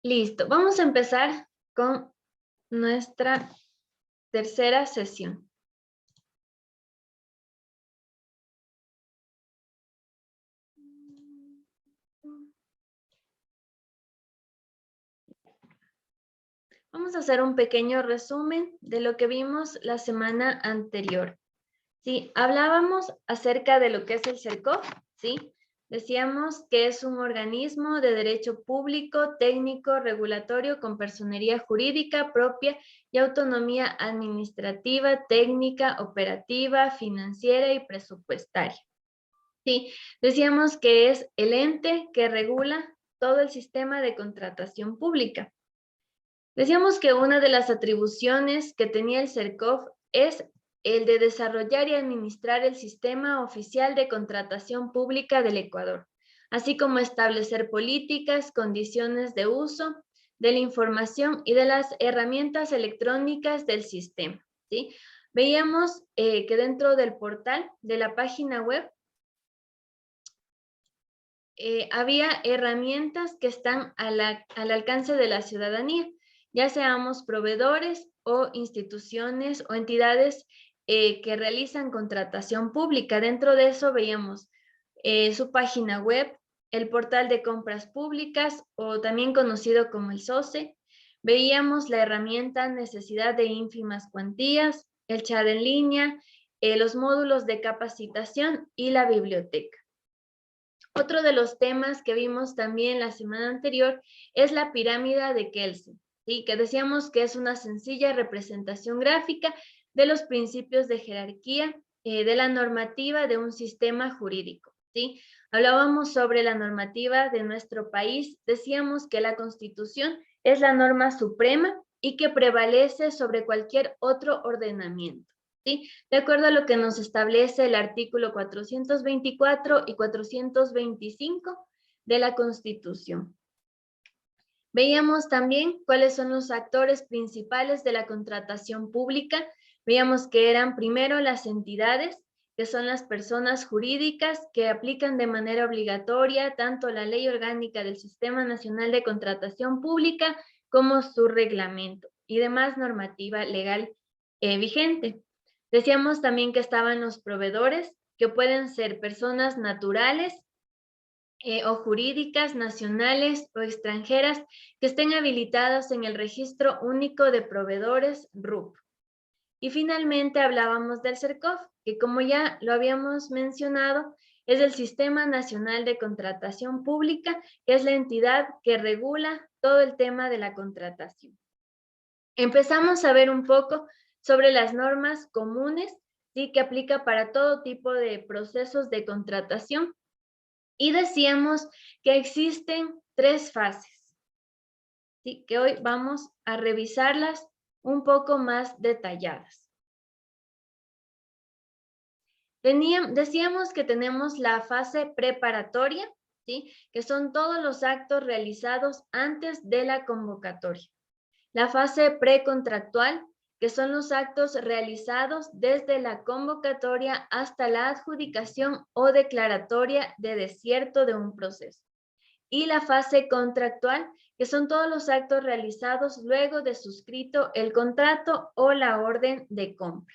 Listo, vamos a empezar con nuestra tercera sesión. Vamos a hacer un pequeño resumen de lo que vimos la semana anterior. Sí, hablábamos acerca de lo que es el CERCOF, ¿sí? Decíamos que es un organismo de derecho público, técnico, regulatorio, con personería jurídica propia y autonomía administrativa, técnica, operativa, financiera y presupuestaria. Sí, decíamos que es el ente que regula todo el sistema de contratación pública. Decíamos que una de las atribuciones que tenía el CERCOF es el de desarrollar y administrar el sistema oficial de contratación pública del Ecuador, así como establecer políticas, condiciones de uso de la información y de las herramientas electrónicas del sistema, ¿sí? Veíamos que dentro del portal de la página web había herramientas que están al alcance de la ciudadanía, ya seamos proveedores o instituciones o entidades que realizan contratación pública. Dentro de eso veíamos su página web, el portal de compras públicas o también conocido como el SOCE. Veíamos la herramienta necesidad de ínfimas cuantías, el chat en línea, los módulos de capacitación y la biblioteca. Otro de los temas que vimos también la semana anterior es la pirámide de Kelsen, ¿sí? Que decíamos que es una sencilla representación gráfica de los principios de jerarquía de la normativa de un sistema jurídico, ¿sí? Hablábamos sobre la normativa de nuestro país, decíamos que la Constitución es la norma suprema y que prevalece sobre cualquier otro ordenamiento. ¿Sí? De acuerdo a lo que nos establece el artículo 424 y 425 de la Constitución. Veíamos también cuáles son los actores principales de la contratación pública. Veíamos que eran primero las entidades, que son las personas jurídicas que aplican de manera obligatoria tanto la Ley Orgánica del Sistema Nacional de Contratación Pública como su reglamento y demás normativa legal vigente. Decíamos también que estaban los proveedores, que pueden ser personas naturales o jurídicas, nacionales o extranjeras, que estén habilitadas en el Registro Único de Proveedores, RUP. Y finalmente hablábamos del CERCOF, que como ya lo habíamos mencionado, es el Sistema Nacional de Contratación Pública, que es la entidad que regula todo el tema de la contratación. Empezamos a ver un poco sobre las normas comunes, ¿sí? Que aplica para todo tipo de procesos de contratación. Y decíamos que existen 3 fases, ¿sí? Que hoy vamos a revisarlas un poco más detalladas. Decíamos que tenemos la fase preparatoria, ¿sí? Que son todos los actos realizados antes de la convocatoria. La fase precontractual, que son los actos realizados desde la convocatoria hasta la adjudicación o declaratoria de desierto de un proceso. Y la fase contractual, que son todos los actos realizados luego de suscrito el contrato o la orden de compra.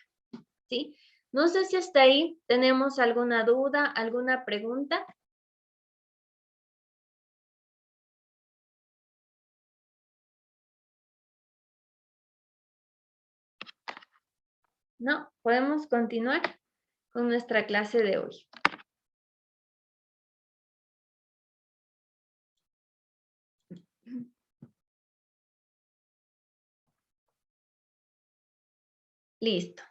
¿Sí? No sé si hasta ahí tenemos alguna duda, alguna pregunta. No, podemos continuar con nuestra clase de hoy. Listo.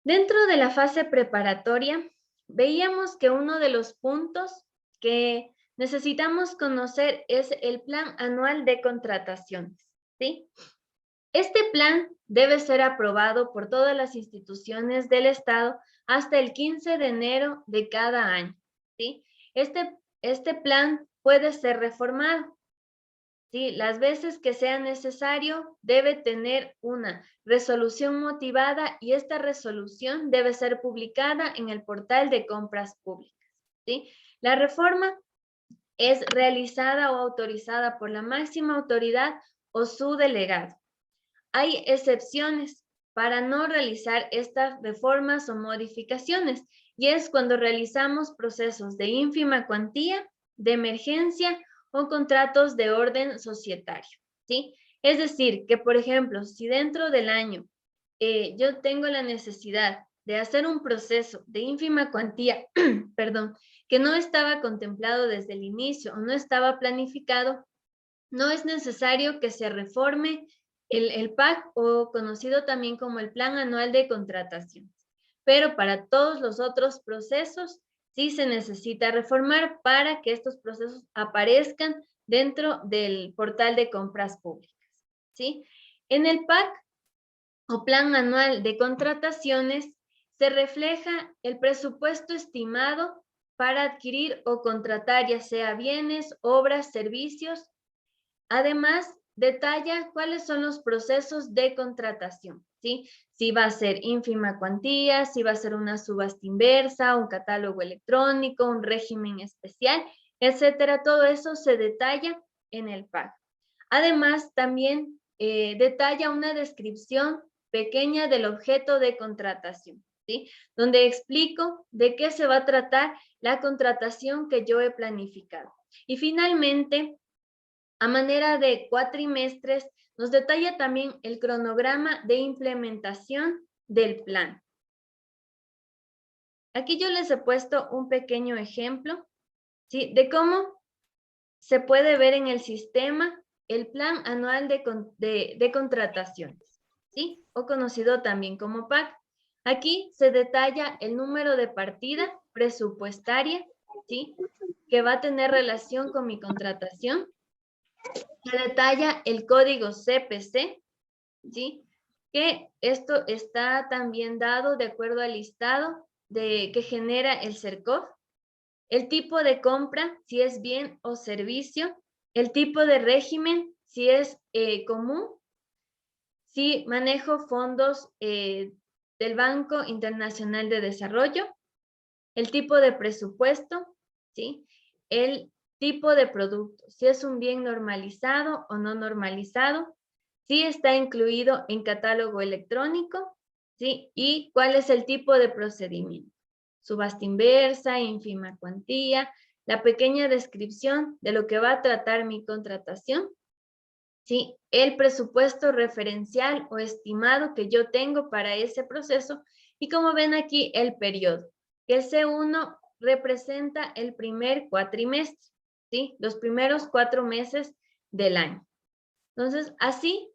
Dentro de la fase preparatoria, veíamos que uno de los puntos que necesitamos conocer es el Plan Anual de Contrataciones, ¿sí? Este plan debe ser aprobado por todas las instituciones del Estado hasta el 15 de enero de cada año, ¿sí? Este plan puede ser reformado, ¿sí? Las veces que sea necesario, debe tener una resolución motivada y esta resolución debe ser publicada en el portal de compras públicas, ¿sí? La reforma es realizada o autorizada por la máxima autoridad o su delegado. Hay excepciones para no realizar estas reformas o modificaciones, y es cuando realizamos procesos de ínfima cuantía, de emergencia o contratos de orden societario, ¿sí? Es decir, que por ejemplo, si dentro del año yo tengo la necesidad de hacer un proceso de ínfima cuantía, perdón, que no estaba contemplado desde el inicio o no estaba planificado, no es necesario que se reforme el PAC, o conocido también como el Plan Anual de Contrataciones. Pero para todos los otros procesos sí se necesita reformar para que estos procesos aparezcan dentro del portal de compras públicas, ¿sí? En el PAC o Plan Anual de Contrataciones se refleja el presupuesto estimado para adquirir o contratar ya sea bienes, obras, servicios. Además, detalla cuáles son los procesos de contratación, ¿sí? Si va a ser ínfima cuantía, si va a ser una subasta inversa, un catálogo electrónico, un régimen especial, etcétera. Todo eso se detalla en el PAC. Además, también detalla una descripción pequeña del objeto de contratación, ¿sí? Donde explico de qué se va a tratar la contratación que yo he planificado. Y finalmente, a manera de cuatrimestres, nos detalla también el cronograma de implementación del plan. Aquí yo les he puesto un pequeño ejemplo, ¿sí? De cómo se puede ver en el sistema el Plan Anual de Contrataciones, ¿sí? O conocido también como PAC. Aquí se detalla el número de partida presupuestaria, ¿sí? Que va a tener relación con mi contratación. Se detalla el código CPC, ¿sí? Que esto está también dado de acuerdo al listado que genera el CERCOV, el tipo de compra, si es bien o servicio, el tipo de régimen, si es común, si manejo fondos del Banco Internacional de Desarrollo, el tipo de presupuesto, ¿sí? El tipo de producto, si es un bien normalizado o no normalizado, si está incluido en catálogo electrónico, ¿sí? Y cuál es el tipo de procedimiento. Subasta inversa, ínfima cuantía, la pequeña descripción de lo que va a tratar mi contratación, ¿sí? El presupuesto referencial o estimado que yo tengo para ese proceso, y como ven aquí el periodo, que el C1 representa el primer cuatrimestre, ¿sí? Los primeros 4 meses del año. Entonces, así,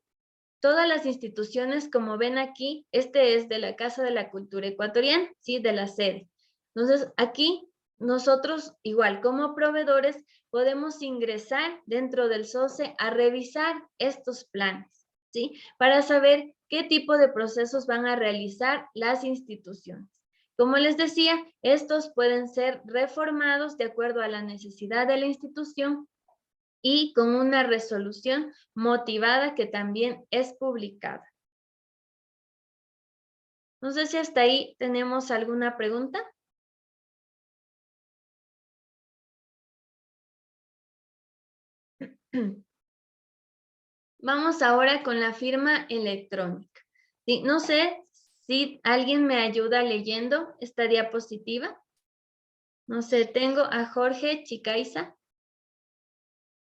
todas las instituciones, como ven aquí, este es de la Casa de la Cultura Ecuatoriana, ¿sí? De la sede. Entonces, aquí nosotros, igual como proveedores, podemos ingresar dentro del SOCE a revisar estos planes, ¿sí? Para saber qué tipo de procesos van a realizar las instituciones. Como les decía, estos pueden ser reformados de acuerdo a la necesidad de la institución y con una resolución motivada que también es publicada. No sé si hasta ahí tenemos alguna pregunta. Vamos ahora con la firma electrónica. Sí, no sé si alguien me ayuda leyendo esta diapositiva. No sé, tengo a Jorge Chicaiza.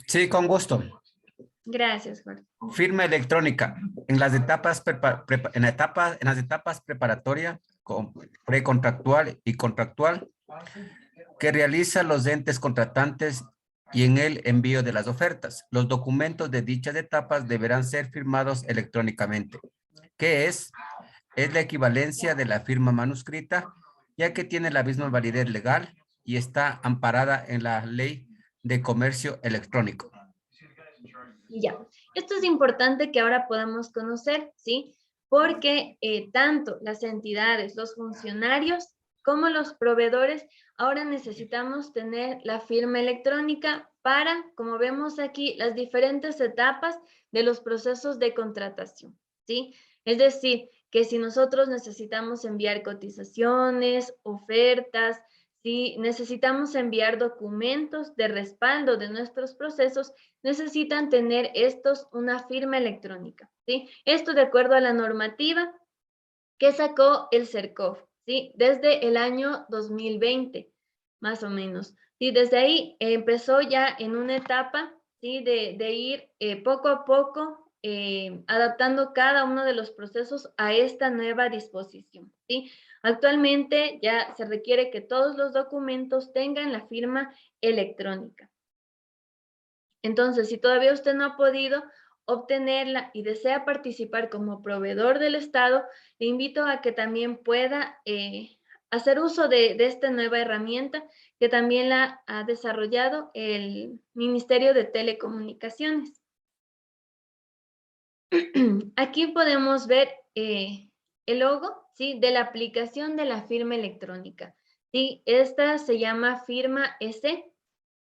Sí, con gusto. Gracias, Jorge. Firma electrónica. En las etapas, en las etapas preparatoria, precontractual y contractual, que realizan los entes contratantes y en el envío de las ofertas. Los documentos de dichas etapas deberán ser firmados electrónicamente. ¿Qué es? Es la equivalencia de la firma manuscrita, ya que tiene la misma validez legal y está amparada en la Ley de Comercio Electrónico. Ya, esto es importante que ahora podamos conocer, ¿sí? Porque tanto las entidades, los funcionarios, como los proveedores, ahora necesitamos tener la firma electrónica para, como vemos aquí, las diferentes etapas de los procesos de contratación, ¿sí? Es decir, que si nosotros necesitamos enviar cotizaciones, ofertas, si necesitamos enviar documentos de respaldo de nuestros procesos, necesitan tener estos una firma electrónica, ¿sí? Esto de acuerdo a la normativa que sacó el CERCOV, ¿sí? Desde el año 2020, más o menos. Y desde ahí empezó ya en una etapa, ¿sí? De ir poco a poco adaptando cada uno de los procesos a esta nueva disposición, ¿sí? Actualmente ya se requiere que todos los documentos tengan la firma electrónica. Entonces, si todavía usted no ha podido obtenerla y desea participar como proveedor del Estado, le invito a que también pueda hacer uso de esta nueva herramienta que también la ha desarrollado el Ministerio de Telecomunicaciones. Aquí podemos ver el logo, ¿sí? De la aplicación de la firma electrónica, ¿sí? Esta se llama Firma S.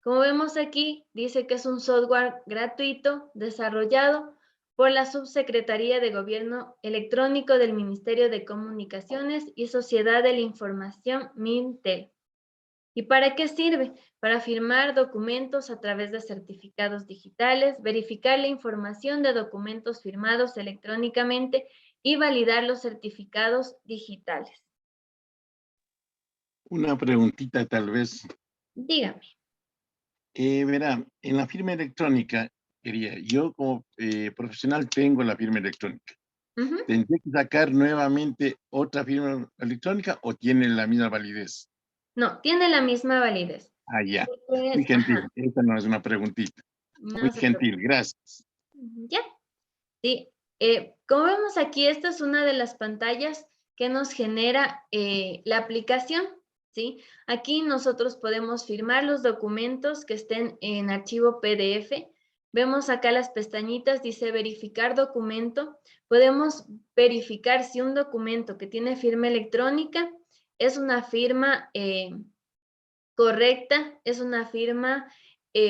Como vemos aquí, dice que es un software gratuito desarrollado por la Subsecretaría de Gobierno Electrónico del Ministerio de Comunicaciones y Sociedad de la Información, Mintel. ¿Y para qué sirve? Para firmar documentos a través de certificados digitales, verificar la información de documentos firmados electrónicamente y validar los certificados digitales. Una preguntita tal vez. Dígame. Verá, en la firma electrónica, yo como profesional tengo la firma electrónica. Ujú. ¿Tendría que sacar nuevamente otra firma electrónica o tiene la misma validez? No, tiene la misma validez. Ah, ya. Muy Pues, gentil. ajá, Esta no es una preguntita. Muy no se gentil, preocupe. gracias. Ya, sí. Como vemos aquí, esta es una de las pantallas que nos genera la aplicación, ¿sí? Aquí nosotros podemos firmar los documentos que estén en archivo PDF. Vemos acá las pestañitas, dice verificar documento. Podemos verificar si un documento que tiene firma electrónica es una firma correcta, es una firma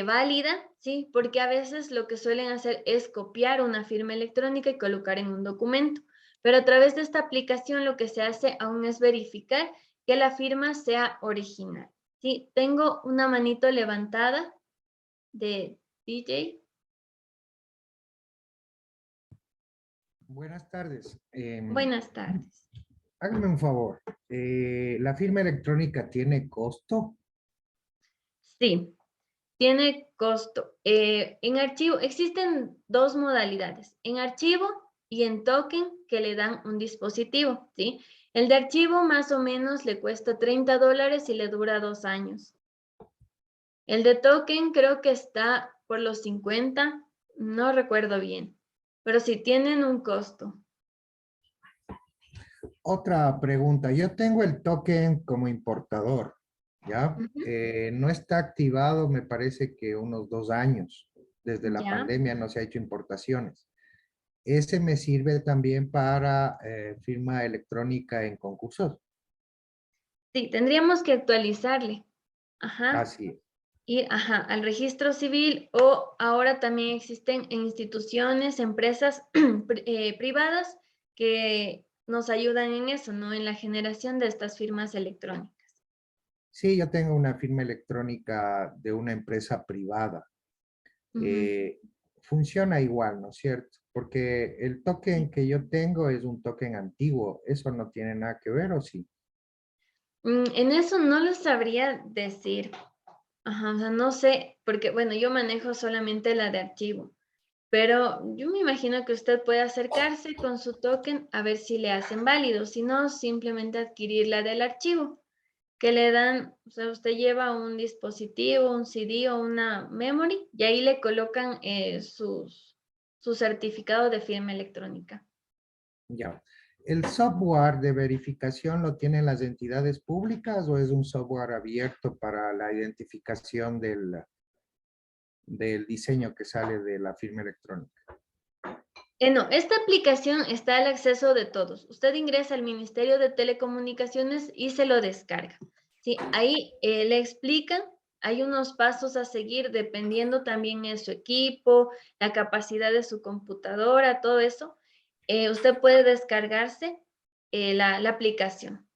válida, ¿sí? Porque a veces lo que suelen hacer es copiar una firma electrónica y colocar en un documento. Pero a través de esta aplicación lo que se hace aún es verificar que la firma sea original, ¿sí? Tengo una manito levantada de DJ. Buenas tardes. Buenas tardes. Hágame un favor. ¿La firma electrónica tiene costo? Sí, tiene costo. En archivo, existen dos modalidades, en archivo y en token que le dan un dispositivo, ¿sí? El de archivo más o menos le cuesta $30 y le dura 2 años. El de token creo que está por los 50, no recuerdo bien, pero sí tienen un costo. Otra pregunta. Yo tengo el token como importador, ¿ya? Ujú. No está activado, me parece que unos 2 años. Desde la Ya, pandemia no se ha hecho importaciones. ¿Ese me sirve también para firma electrónica en concursos? sí, tendríamos que actualizarle. Ajá. Así es. Ir, ajá, al registro civil o ahora también existen en instituciones, empresas privadas que nos ayudan en eso, ¿no? En la generación de estas firmas electrónicas. Sí, yo tengo una firma electrónica de una empresa privada. Ujú, eh, Funciona igual, ¿no es cierto? Porque el sí. token que yo tengo es un token antiguo. ¿Eso no tiene nada que ver o sí? En eso no les sabría decir. Ajá, o sea, no sé, porque bueno, yo manejo solamente la de archivo, pero yo me imagino que usted puede acercarse con su token a ver si le hacen válido, si no, simplemente adquirir la del archivo, que le dan, o sea, usted lleva un dispositivo, un CD o una memory y ahí le colocan su certificado de firma electrónica. Ya. ¿El software de verificación lo tienen las entidades públicas o es un software abierto para la identificación del diseño que sale de la firma electrónica? No, esta aplicación está al acceso de todos. Usted ingresa al Ministerio de Telecomunicaciones y se lo descarga. Sí, ahí le explican, hay unos pasos a seguir dependiendo también de su equipo, la capacidad de su computadora, todo eso. Usted puede descargarse la aplicación.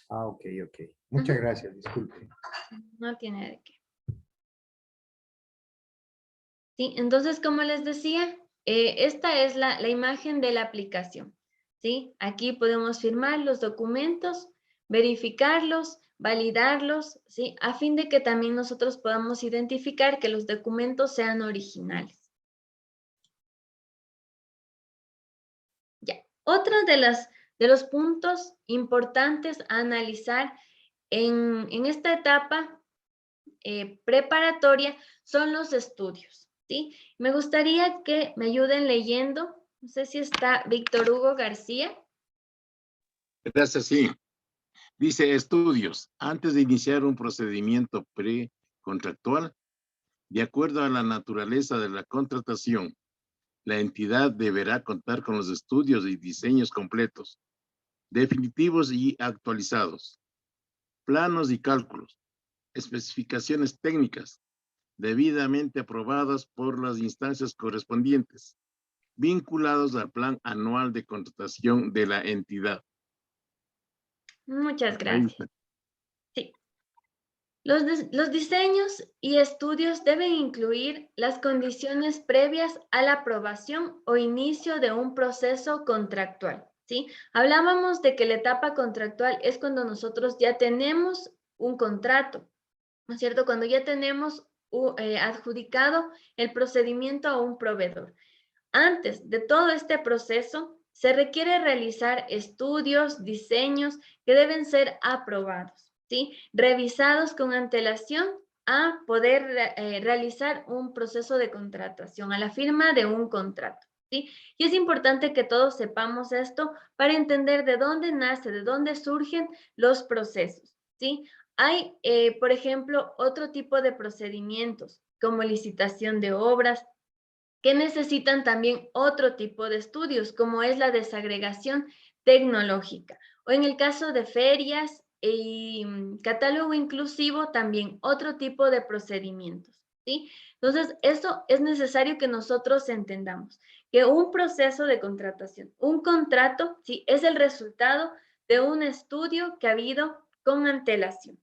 Ah, ok, ok. Muchas gracias, disculpe. No tiene de qué. Sí, entonces, como les decía, esta es la imagen de la aplicación. ¿Sí? Aquí podemos firmar los documentos, verificarlos, validarlos, ¿sí? A fin de que también nosotros podamos identificar que los documentos sean originales. Ya. Otro de los puntos importantes a analizar en esta etapa preparatoria son los estudios, ¿sí? Me gustaría que me ayuden leyendo. No sé si está Víctor Hugo García. Gracias, sí. Dice estudios. Antes de iniciar un procedimiento precontractual, de acuerdo a la naturaleza de la contratación, la entidad deberá contar con los estudios y diseños completos, definitivos y actualizados, planos y cálculos, especificaciones técnicas, debidamente aprobadas por las instancias correspondientes, vinculados al plan anual de contratación de la entidad. Muchas Ahí gracias. está. Sí. Los diseños y estudios deben incluir las condiciones previas a la aprobación o inicio de un proceso contractual, ¿sí? Hablábamos de que la etapa contractual es cuando nosotros ya tenemos un contrato, ¿no es cierto? Cuando ya tenemos adjudicado el procedimiento a un proveedor. Antes de todo este proceso, se requiere realizar estudios, diseños que deben ser aprobados, ¿sí? Revisados con antelación a poder realizar un proceso de contratación, a la firma de un contrato, ¿sí? Y es importante que todos sepamos esto para entender de dónde nace, de dónde surgen los procesos, ¿sí? Hay, por ejemplo, otro tipo de procedimientos como licitación de obras, que necesitan también otro tipo de estudios, como es la desagregación tecnológica. O en el caso de ferias y catálogo inclusivo, también otro tipo de procedimientos, ¿sí? Entonces, eso es necesario que nosotros entendamos, que un proceso de contratación, un contrato, ¿sí? Es el resultado de un estudio que ha habido con antelación.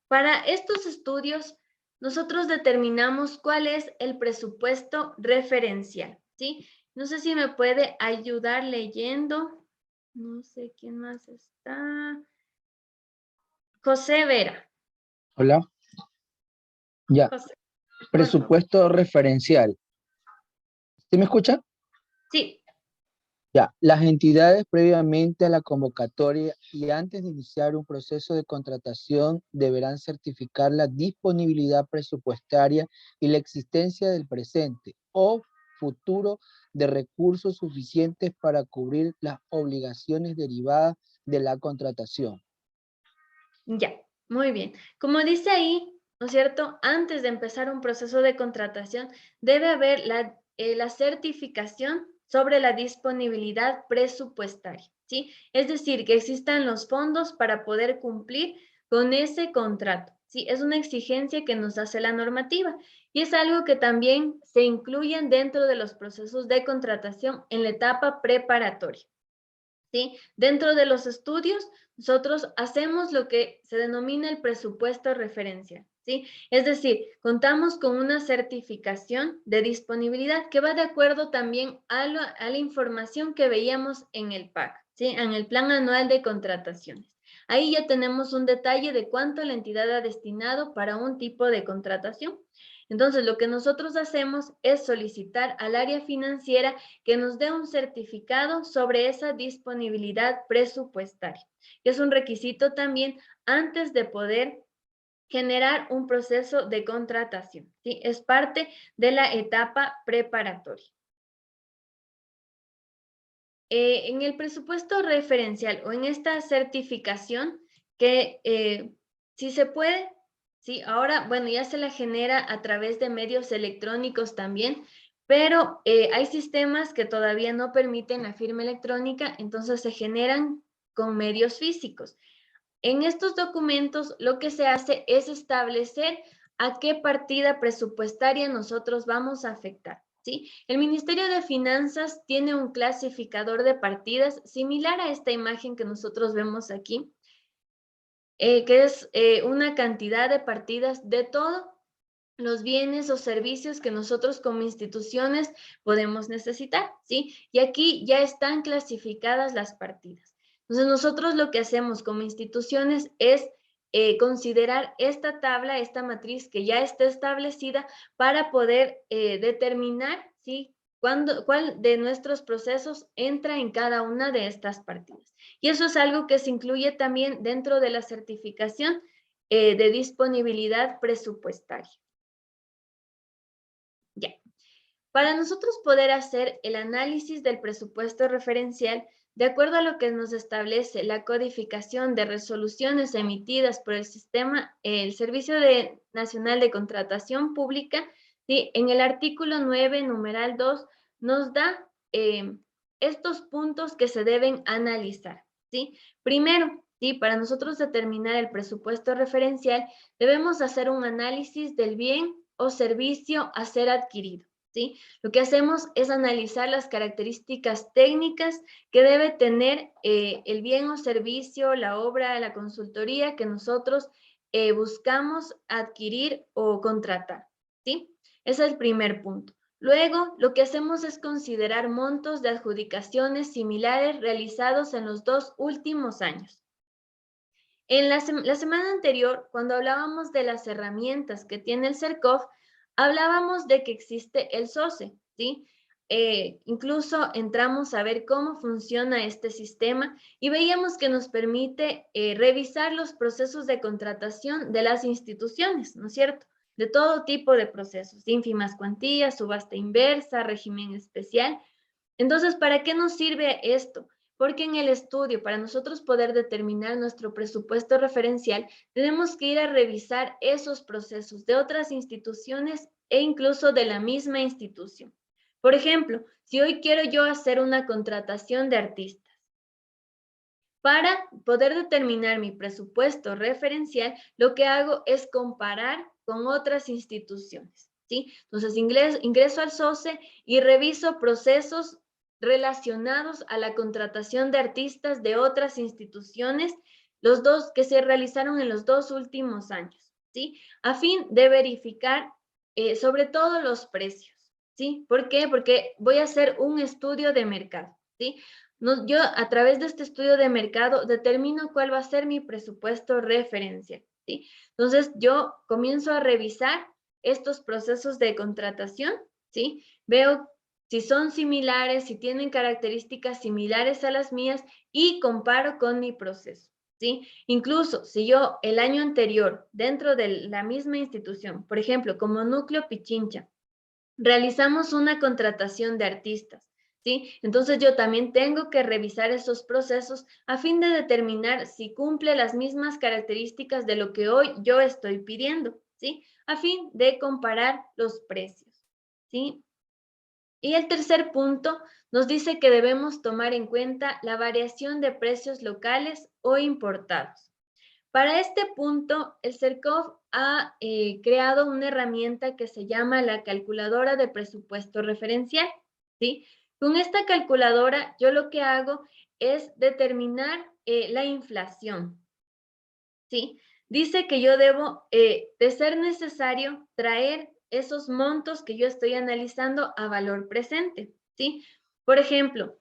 Para estos estudios, nosotros determinamos cuál es el presupuesto referencial, ¿sí? No sé si me puede ayudar leyendo. No sé quién más está. José Vera. Hola. Ya, José, por favor. presupuesto referencial. ¿Sí me escucha? Sí, Ya, las entidades previamente a la convocatoria y antes de iniciar un proceso de contratación deberán certificar la disponibilidad presupuestaria y la existencia del presente o futuro de recursos suficientes para cubrir las obligaciones derivadas de la contratación. ya, muy bien. Como dice ahí, ¿no es cierto? Antes de empezar un proceso de contratación, debe haber la certificación sobre la disponibilidad presupuestaria, ¿sí? Es decir, que existan los fondos para poder cumplir con ese contrato, ¿sí? Es una exigencia que nos hace la normativa y es algo que también se incluyen dentro de los procesos de contratación en la etapa preparatoria, ¿sí? Dentro de los estudios, nosotros hacemos lo que se denomina el presupuesto referencial, ¿sí? Es decir, contamos con una certificación de disponibilidad que va de acuerdo también a la información que veíamos en el PAC, ¿sí? En el Plan Anual de Contrataciones. Ahí ya tenemos un detalle de cuánto la entidad ha destinado para un tipo de contratación. Entonces, lo que nosotros hacemos es solicitar al área financiera que nos dé un certificado sobre esa disponibilidad presupuestaria, que es un requisito también antes de poder generar un proceso de contratación, ¿sí? Es parte de la etapa preparatoria. En el presupuesto referencial o en esta certificación que si se puede, sí, ahora, bueno, ya se la genera a través de medios electrónicos también, pero hay sistemas que todavía no permiten la firma electrónica, entonces se generan con medios físicos. En estos documentos lo que se hace es establecer a qué partida presupuestaria nosotros vamos a afectar. ¿sí? El Ministerio de Finanzas tiene un clasificador de partidas similar a esta imagen que nosotros vemos aquí, que es una cantidad de partidas de todos los bienes o servicios que nosotros como instituciones podemos necesitar, ¿sí? Y aquí ya están clasificadas las partidas. Entonces, nosotros lo que hacemos como instituciones es considerar esta tabla, esta matriz que ya está establecida para poder determinar, ¿sí? ¿Cuál de nuestros procesos entra en cada una de estas partidas? Y eso es algo que se incluye también dentro de la certificación de disponibilidad presupuestaria. Ya. Para nosotros poder hacer el análisis del presupuesto referencial, de acuerdo a lo que nos establece la codificación de resoluciones emitidas por el sistema, el Servicio Nacional de Contratación Pública, ¿sí? En el artículo 9, numeral 2, nos da estos puntos que se deben analizar, ¿sí? Primero, ¿sí? Para nosotros determinar el presupuesto referencial, debemos hacer un análisis del bien o servicio a ser adquirido, ¿sí? Lo que hacemos es analizar las características técnicas que debe tener el bien o servicio, la obra, la consultoría que nosotros buscamos adquirir o contratar, ¿sí? Ese es el primer punto. Luego, lo que hacemos es considerar montos de adjudicaciones similares realizados en los 2 últimos años. En la semana anterior, cuando hablábamos de las herramientas que tiene el CERCOF, hablábamos de que existe el SOCE, ¿sí? Incluso entramos a ver cómo funciona este sistema y veíamos que nos permite revisar los procesos de contratación de las instituciones, ¿no es cierto? De todo tipo de procesos, ínfimas cuantías, subasta inversa, régimen especial. Entonces, ¿para qué nos sirve esto? Porque en el estudio, para nosotros poder determinar nuestro presupuesto referencial, tenemos que ir a revisar esos procesos de otras instituciones e incluso de la misma institución. Por ejemplo, si hoy quiero yo hacer una contratación de artistas, para poder determinar mi presupuesto referencial, lo que hago es comparar con otras instituciones, ¿sí? Entonces, ingreso al SOCE y reviso procesos relacionados a la contratación de artistas de otras instituciones, los dos que se realizaron en los 2 últimos años, ¿sí? A fin de verificar sobre todo los precios, ¿sí? ¿Por qué? Porque voy a hacer un estudio de mercado, ¿sí? Yo a través de este estudio de mercado determino cuál va a ser mi presupuesto referencial, ¿sí? Entonces yo comienzo a revisar estos procesos de contratación, ¿sí? Veo si son similares, si tienen características similares a las mías y comparo con mi proceso, ¿sí? Incluso si yo el año anterior, dentro de la misma institución, por ejemplo, como Núcleo Pichincha, realizamos una contratación de artistas, ¿sí? Entonces yo también tengo que revisar esos procesos a fin de determinar si cumple las mismas características de lo que hoy yo estoy pidiendo, ¿sí? A fin de comparar los precios, ¿sí? Y el tercer punto nos dice que debemos tomar en cuenta la variación de precios locales o importados. Para este punto, el CERCOF ha creado una herramienta que se llama la calculadora de presupuesto referencial, ¿sí? Con esta calculadora, yo lo que hago es determinar la inflación, ¿sí? Dice que yo debo, de ser necesario, traer esos montos que yo estoy analizando a valor presente, ¿sí? Por ejemplo,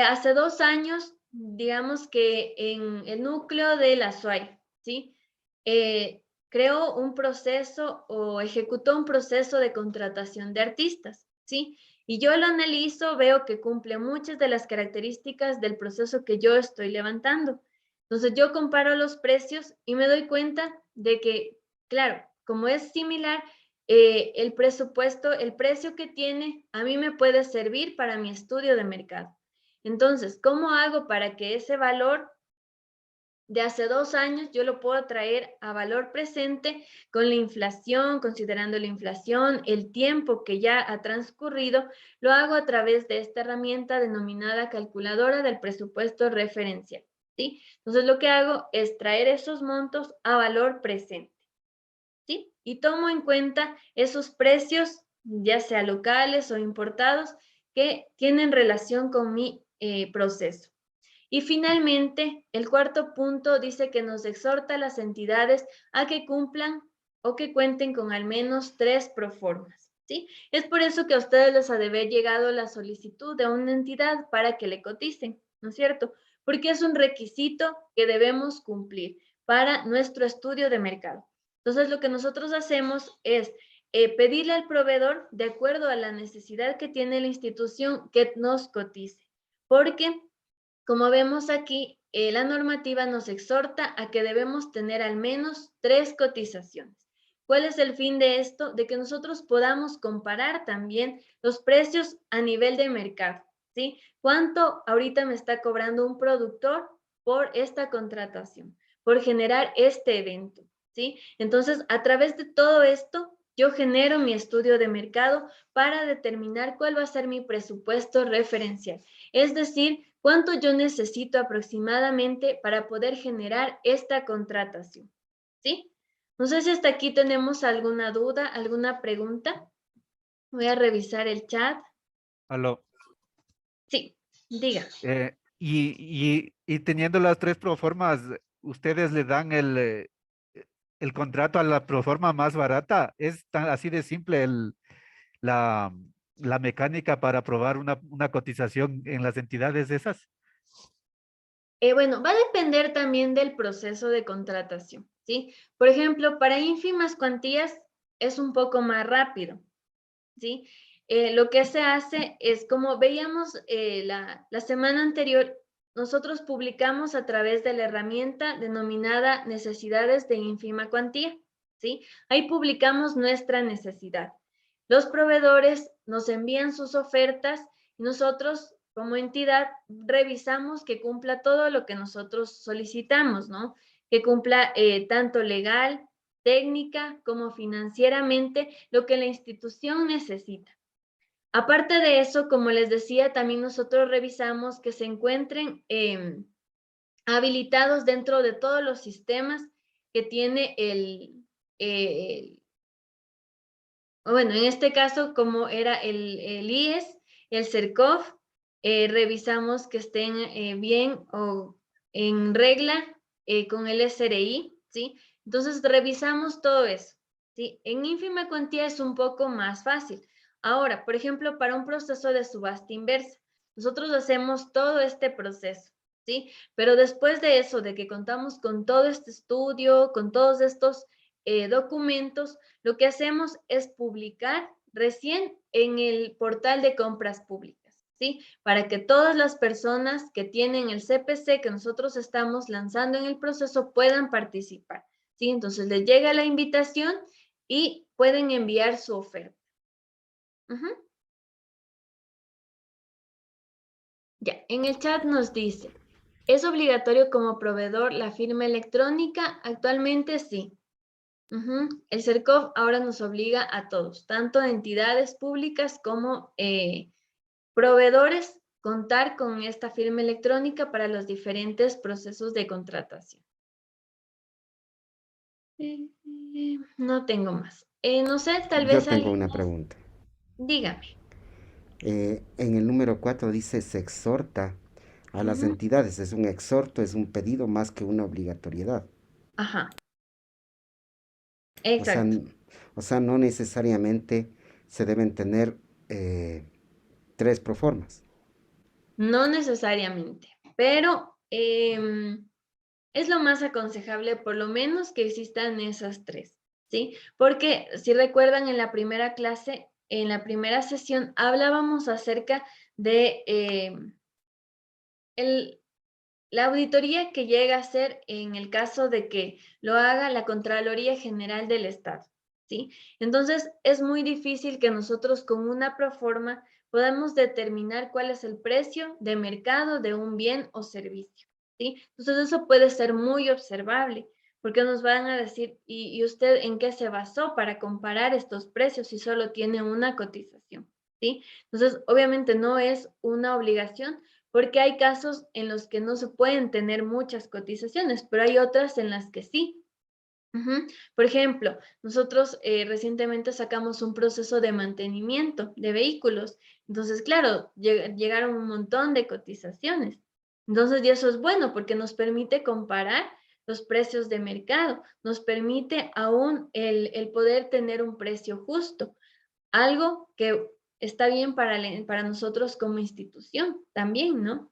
hace 2 años, digamos que en el núcleo de la SUAY, ¿sí? Creó un proceso o ejecutó un proceso de contratación de artistas, ¿sí? Y yo lo analizo, veo que cumple muchas de las características del proceso que yo estoy levantando. Entonces yo comparo los precios y me doy cuenta de que, claro, como es similar, el presupuesto, el precio que tiene, a mí me puede servir para mi estudio de mercado. Entonces, ¿cómo hago para que ese valor de hace 2 años yo lo puedo traer a valor presente con la inflación, considerando la inflación, el tiempo que ya ha transcurrido? Lo hago a través de esta herramienta denominada calculadora del presupuesto referencial, ¿sí? Entonces, lo que hago es traer esos montos a valor presente, ¿sí? Y tomo en cuenta esos precios ya sea locales o importados, que tienen relación con mi proceso. Y finalmente, el cuarto punto dice que nos exhorta a las entidades a que cumplan o que cuenten con al menos 3 proformas, ¿sí? Es por eso que a ustedes les ha de haber llegado la solicitud de una entidad para que le coticen, ¿no es cierto? Porque es un requisito que debemos cumplir para nuestro estudio de mercado. Entonces, lo que nosotros hacemos es pedirle al proveedor, de acuerdo a la necesidad que tiene la institución, que nos cotice. Porque como vemos aquí, la normativa nos exhorta a que debemos tener al menos 3 cotizaciones. ¿Cuál es el fin de esto? De que nosotros podamos comparar también los precios a nivel de mercado, ¿sí? ¿Cuánto ahorita me está cobrando un productor por esta contratación, por generar este evento, ¿sí? Entonces, a través de todo esto, yo genero mi estudio de mercado para determinar cuál va a ser mi presupuesto referencial. Es decir, ¿cuánto yo necesito aproximadamente para poder generar esta contratación? ¿Sí? No sé si hasta aquí tenemos alguna duda, alguna pregunta. Voy a revisar el chat. Aló. Sí, diga. Y teniendo las 3 proformas, ¿ustedes le dan el contrato a la proforma más barata? ¿Es tan así de simple la, la mecánica para aprobar una cotización en las entidades esas? Bueno, va a depender también del proceso de contratación, ¿sí? Por ejemplo, para ínfimas cuantías es un poco más rápido, ¿sí? Lo que se hace es, como veíamos la semana anterior, nosotros publicamos a través de la herramienta denominada necesidades de ínfima cuantía, ¿sí? Ahí publicamos nuestra necesidad. Los proveedores nos envían sus ofertas y nosotros, como entidad, revisamos que cumpla todo lo que nosotros solicitamos, ¿no? Que cumpla tanto legal, técnica como financieramente lo que la institución necesita. Aparte de eso, como les decía, también nosotros revisamos que se encuentren habilitados dentro de todos los sistemas que tiene bueno, en este caso, como era el IES, el CERCOV, revisamos que estén bien o en regla con el SRI, ¿sí? Entonces, revisamos todo eso, ¿sí? En ínfima cuantía es un poco más fácil. Ahora, por ejemplo, para un proceso de subasta inversa, nosotros hacemos todo este proceso, ¿sí? Pero después de eso, de que contamos con todo este estudio, con todos estos documentos, lo que hacemos es publicar recién en el portal de compras públicas, ¿sí? Para que todas las personas que tienen el CPC que nosotros estamos lanzando en el proceso puedan participar, ¿sí? Entonces les llega la invitación y pueden enviar su oferta. Ya, en el chat nos dice, ¿es obligatorio como proveedor la firma electrónica? Actualmente sí. El CERCOV ahora nos obliga a todos, tanto a entidades públicas como proveedores, contar con esta firma electrónica para los diferentes procesos de contratación. No tengo más. No sé, tal vez Yo tengo alguien una más. pregunta. Dígame. En el número 4 dice se exhorta a las entidades. Es un exhorto, es un pedido más que una obligatoriedad. Ajá, O sea, exacto. o sea, no necesariamente se deben tener 3 proformas. No necesariamente, pero es lo más aconsejable, por lo menos, que existan esas 3, ¿sí? Porque si recuerdan en la primera clase, en la primera sesión, hablábamos acerca de la auditoría que llega a ser en el caso de que lo haga la Contraloría General del Estado, ¿sí? Entonces, es muy difícil que nosotros con una proforma podamos determinar cuál es el precio de mercado de un bien o servicio, ¿sí? Entonces, eso puede ser muy observable, porque nos van a decir, ¿y usted en qué se basó para comparar estos precios si solo tiene una cotización? ¿Sí? Entonces, obviamente no es una obligación, porque hay casos en los que no se pueden tener muchas cotizaciones, pero hay otras en las que sí. Ujú. Por ejemplo, nosotros recientemente sacamos un proceso de mantenimiento de vehículos. Entonces, claro, llegaron un montón de cotizaciones. Entonces, y eso es bueno porque nos permite comparar los precios de mercado, nos permite aún el poder tener un precio justo, algo que está bien para nosotros como institución también, ¿no?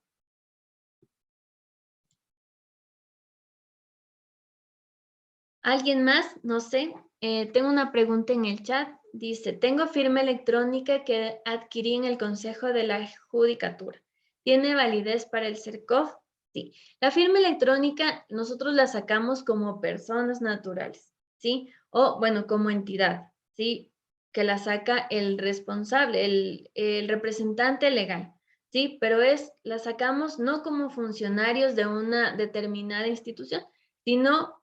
¿Alguien más? No sé. Tengo una pregunta en el chat. Dice, tengo firma electrónica que adquirí en el Consejo de la Judicatura. ¿Tiene validez para el CERCOV? Sí. La firma electrónica nosotros la sacamos como personas naturales, ¿sí? O, bueno, como entidad, ¿sí? Que la saca el responsable, el representante legal, ¿sí? Pero la sacamos no como funcionarios de una determinada institución, sino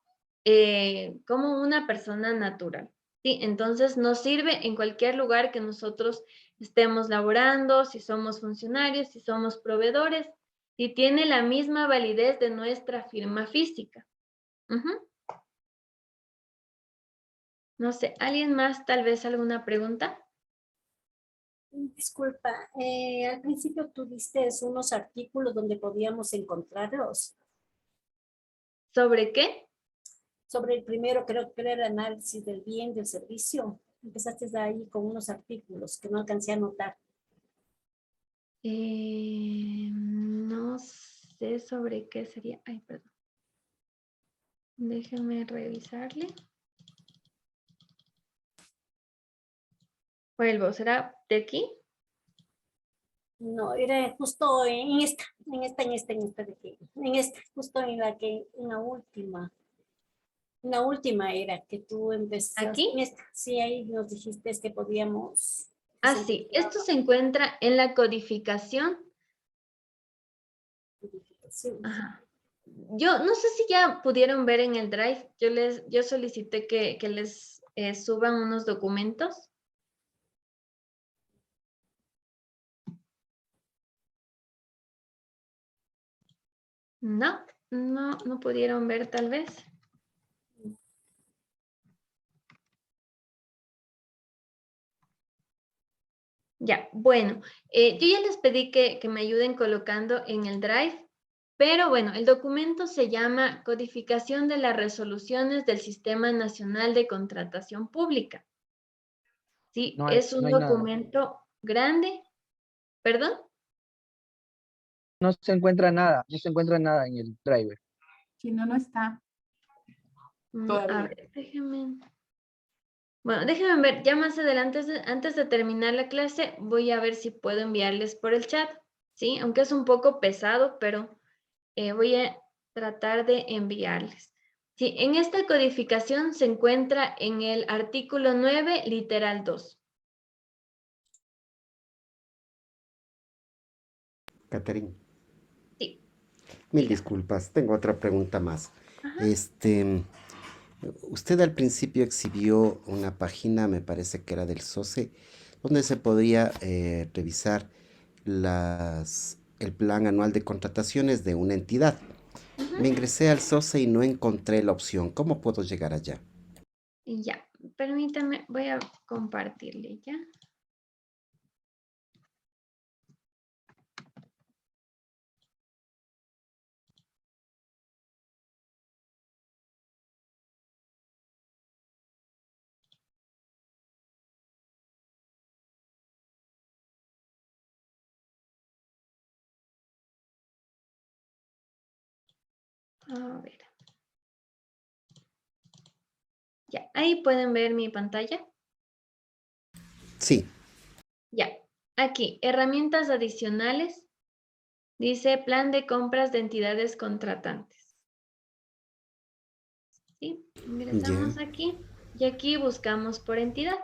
como una persona natural. ¿Sí? Entonces nos sirve en cualquier lugar que nosotros estemos laborando, si somos funcionarios, si somos proveedores, si tiene la misma validez de nuestra firma física. Ujú. No sé, ¿alguien más tal vez alguna pregunta? Disculpa, al principio tú diste unos artículos donde podíamos encontrarlos. ¿Sobre qué? Sobre el primero, creo que era el análisis del bien, del servicio. Empezaste ahí con unos artículos que no alcancé a anotar. No sé sobre qué sería. Ay, perdón. Déjenme revisarle. Vuelvo, ¿será de aquí? No, era justo en esta, justo en la última. La última era que tú empezaste, ¿Aquí? en esta, sí, ahí nos dijiste que podíamos. Ah, sí. Esto se encuentra en la codificación. Sí. Ajá. Yo no sé si ya pudieron ver en el Drive, yo solicité que les suban unos documentos. No pudieron ver tal vez. Ya, bueno, yo ya les pedí que me ayuden colocando en el Drive, pero bueno, el documento se llama Codificación de las resoluciones del Sistema Nacional de Contratación Pública. Sí, No hay, es un no hay nada. documento grande, ¿perdón? No se encuentra nada, no se encuentra nada en el driver. Si no, no está. A ver, déjenme. Bueno, déjenme ver, ya más adelante, antes de terminar la clase, voy a ver si puedo enviarles por el chat, ¿sí? Aunque es un poco pesado, pero voy a tratar de enviarles. Sí, en esta codificación se encuentra en el artículo 9, literal 2. Catherine, Sí, mil diga. disculpas, tengo otra pregunta más. Ajá. Usted al principio exhibió una página, me parece que era del SOCE, donde se podía revisar el plan anual de contrataciones de una entidad. Ujú. Me ingresé al SOCE y no encontré la opción. ¿Cómo puedo llegar allá? Y ya, permítame, voy a compartirle ya. A ver. Ya, ahí pueden ver mi pantalla. Sí, Ya, aquí, herramientas adicionales. Dice plan de compras de entidades contratantes. ¿Sí? ya. Ingresamos aquí y aquí buscamos por entidad.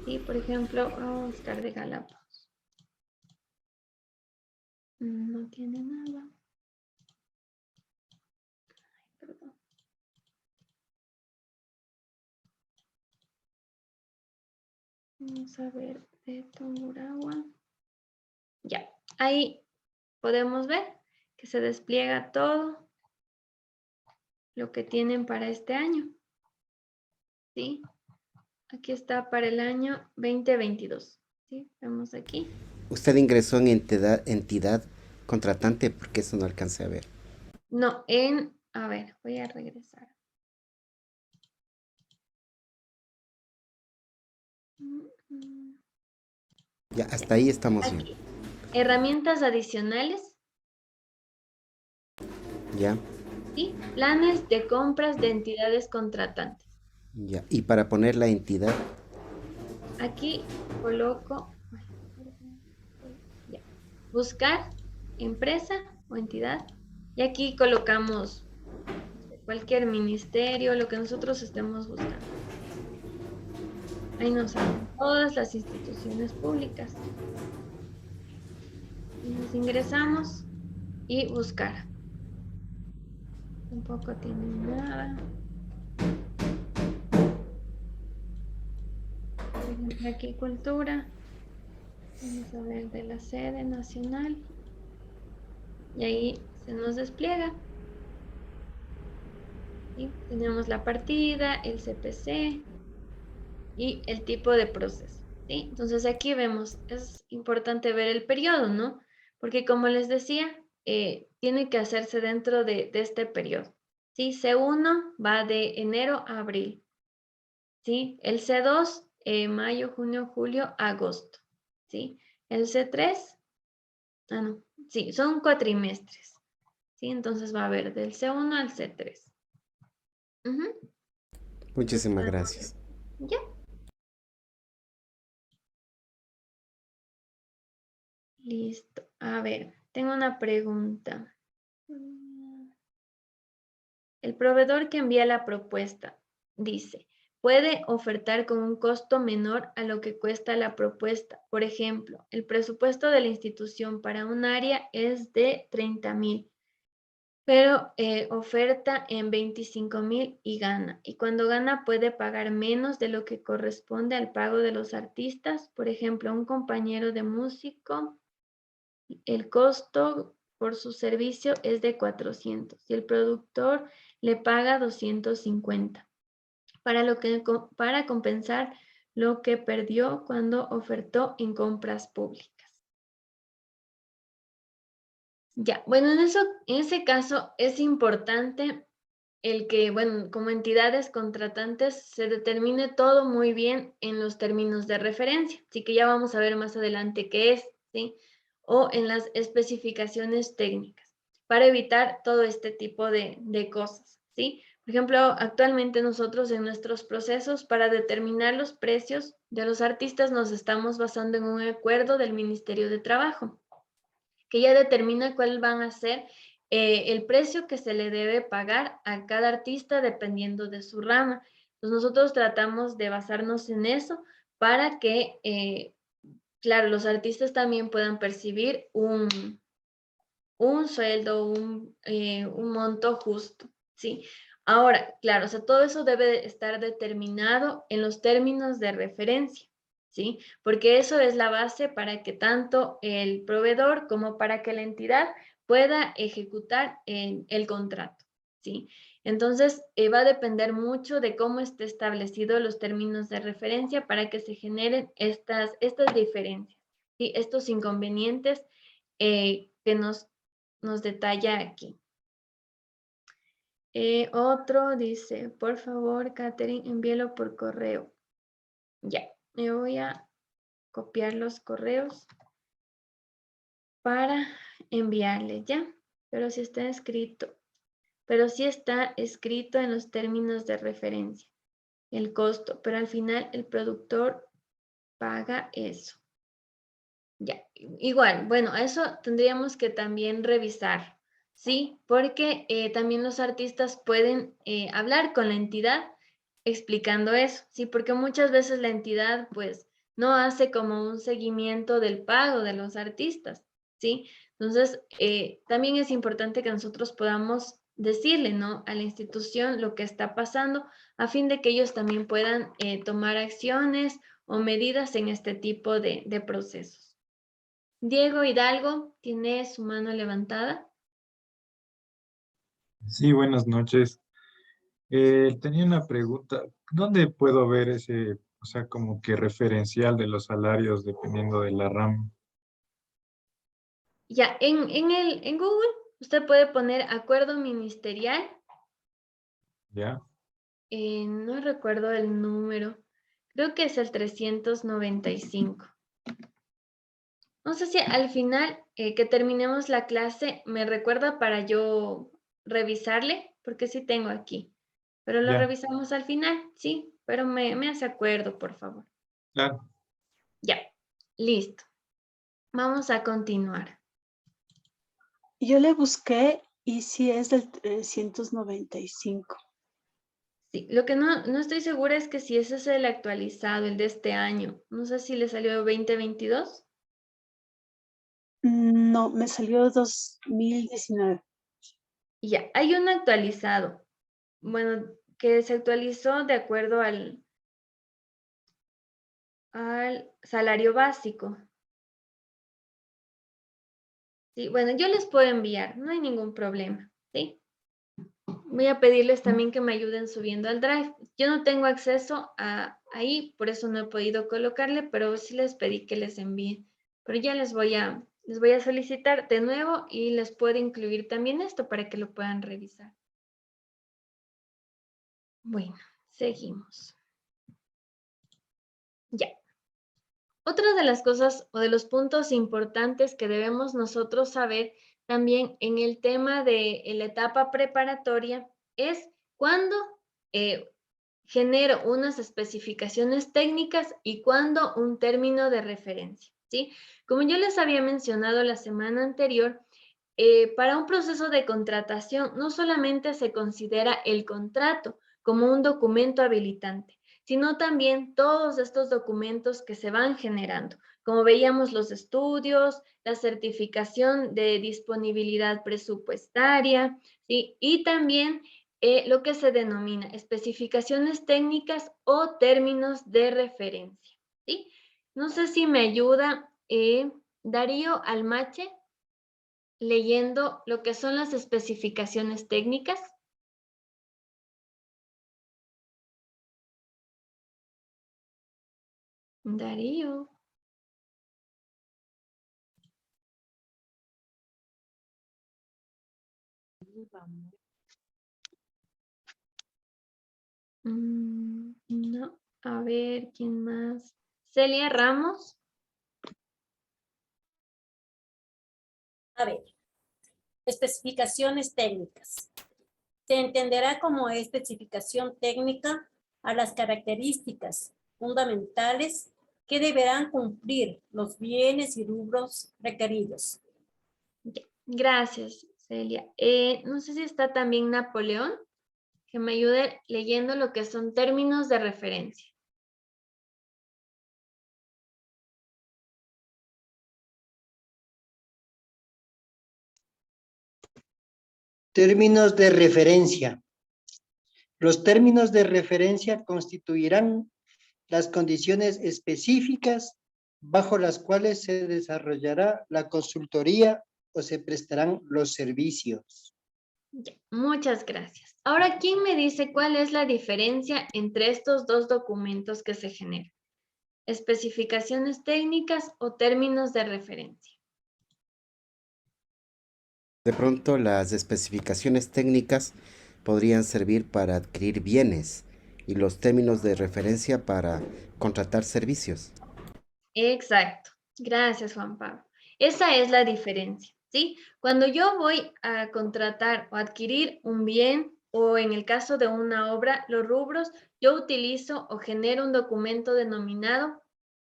Sí, por ejemplo, vamos a buscar de Galápagos. No tiene nada. Ay, perdón. Vamos a ver de Tungurahua. Ya, ahí podemos ver que se despliega todo lo que tienen para este año. ¿Sí? Aquí está para el año 2022. ¿Sí? Vemos aquí. Usted ingresó en entidad contratante porque eso no alcancé a ver. No, a ver, voy a regresar. Ya, hasta ahí estamos bien. Aquí, herramientas adicionales, Ya, ¿sí? Planes de compras de entidades contratantes. ya. Y para poner la entidad, Aquí coloco, ya, buscar empresa o entidad. Y aquí colocamos cualquier ministerio, lo que nosotros estemos buscando. Ahí nos salen todas las instituciones públicas. Y nos ingresamos y buscar. Tampoco tiene nada. Por ejemplo, aquí cultura. Vamos a ver de la sede nacional. Y ahí se nos despliega. ¿Sí? Tenemos la partida, el CPC y el tipo de proceso. ¿Sí? Entonces aquí vemos, es importante ver el periodo, ¿no? Porque como les decía, tiene que hacerse dentro de este periodo. ¿Sí? C1 va de enero a abril. ¿Sí? El C2, mayo, junio, julio, agosto. ¿Sí? El C3, no, sí, son cuatrimestres. ¿Sí? Entonces va a haber del C1 al C3. muchísimas gracias. Ya. Listo. A ver, tengo una pregunta. El proveedor que envía la propuesta dice, puede ofertar con un costo menor a lo que cuesta la propuesta. Por ejemplo, el presupuesto de la institución para un área es de 30,000, pero oferta en 25,000 y gana. Y cuando gana puede pagar menos de lo que corresponde al pago de los artistas. Por ejemplo, un compañero de músico, el costo por su servicio es de 400 y el productor le paga 250 para compensar lo que perdió cuando ofertó en compras públicas. Ya, bueno, en ese caso es importante el que, bueno, como entidades contratantes se determine todo muy bien en los términos de referencia, así que ya vamos a ver más adelante qué es, ¿sí? O en las especificaciones técnicas, para evitar todo este tipo de cosas, ¿sí? Por ejemplo, actualmente nosotros en nuestros procesos para determinar los precios de los artistas nos estamos basando en un acuerdo del Ministerio de Trabajo, que ya determina cuál van a ser el precio que se le debe pagar a cada artista dependiendo de su rama. Entonces nosotros tratamos de basarnos en eso para que, claro, los artistas también puedan percibir un sueldo, un monto justo, ¿sí? Ahora, claro, o sea, todo eso debe estar determinado en los términos de referencia, ¿sí? Porque eso es la base para que tanto el proveedor como para que la entidad pueda ejecutar el contrato, ¿sí? Entonces, va a depender mucho de cómo esté establecido los términos de referencia para que se generen estas diferencias, ¿sí? Estos inconvenientes que nos detalla aquí. Otro dice, por favor, Catherine, envíelo por correo. Ya, me voy a copiar los correos para enviarle, ¿ya? Pero sí está escrito en los términos de referencia, el costo, pero al final el productor paga eso. Ya, igual, bueno, eso tendríamos que también revisar, ¿sí? Porque también los artistas pueden hablar con la entidad explicando eso, ¿sí? Porque muchas veces la entidad, pues, no hace como un seguimiento del pago de los artistas, ¿sí? Entonces, también es importante que nosotros podamos decirle, ¿no? A la institución lo que está pasando, a fin de que ellos también puedan tomar acciones o medidas en este tipo de procesos. Diego Hidalgo tiene su mano levantada. Sí, buenas noches. Tenía una pregunta. ¿Dónde puedo ver ese, o sea, como que referencial de los salarios dependiendo de la RAM? Ya, en Google usted puede poner acuerdo ministerial. ¿Ya? No recuerdo el número. Creo que es el 395. No sé si al final que terminemos la clase me recuerda para yo revisarle, porque sí tengo aquí. Pero lo Ya, revisamos al final, sí, pero me hace acuerdo, por favor. claro. Ya, listo. Vamos a continuar. Yo le busqué y sí es del 395. Sí, lo que no estoy segura es que si ese es el actualizado, el de este año. No sé si le salió 2022. No, me salió 2019. Ya, hay un actualizado. Bueno, que se actualizó de acuerdo al salario básico. Sí, bueno, yo les puedo enviar, no hay ningún problema, ¿sí? Voy a pedirles también que me ayuden subiendo al Drive. Yo no tengo acceso ahí, por eso no he podido colocarle, pero sí les pedí que les envíen. Pero ya les voy a solicitar de nuevo y les puedo incluir también esto para que lo puedan revisar. Bueno, seguimos. Ya. Otra de las cosas o de los puntos importantes que debemos nosotros saber también en el tema de la etapa preparatoria es cuándo genero unas especificaciones técnicas y cuándo un término de referencia, ¿sí? Como yo les había mencionado la semana anterior, para un proceso de contratación no solamente se considera el contrato como un documento habilitante, sino también todos estos documentos que se van generando, como veíamos los estudios, la certificación de disponibilidad presupuestaria, ¿sí? Y también lo que se denomina especificaciones técnicas o términos de referencia, ¿sí? No sé si me ayuda Darío Almache leyendo lo que son las especificaciones técnicas. Darío. No, a ver, ¿quién más? Celia Ramos. A ver, especificaciones técnicas. Se entenderá como especificación técnica a las características fundamentales que deberán cumplir los bienes y rubros requeridos. Gracias, Celia. No sé si está también Napoleón, que me ayude leyendo lo que son términos de referencia. Términos de referencia. Los términos de referencia constituirán las condiciones específicas bajo las cuales se desarrollará la consultoría o se prestarán los servicios. Ya, muchas gracias. Ahora, ¿quién me dice cuál es la diferencia entre estos dos documentos que se generan? Especificaciones técnicas o términos de referencia. De pronto, las especificaciones técnicas podrían servir para adquirir bienes y los términos de referencia para contratar servicios. Exacto. Gracias, Juan Pablo. Esa es la diferencia, ¿sí? Cuando yo voy a contratar o adquirir un bien o en el caso de una obra, los rubros, yo utilizo o genero un documento denominado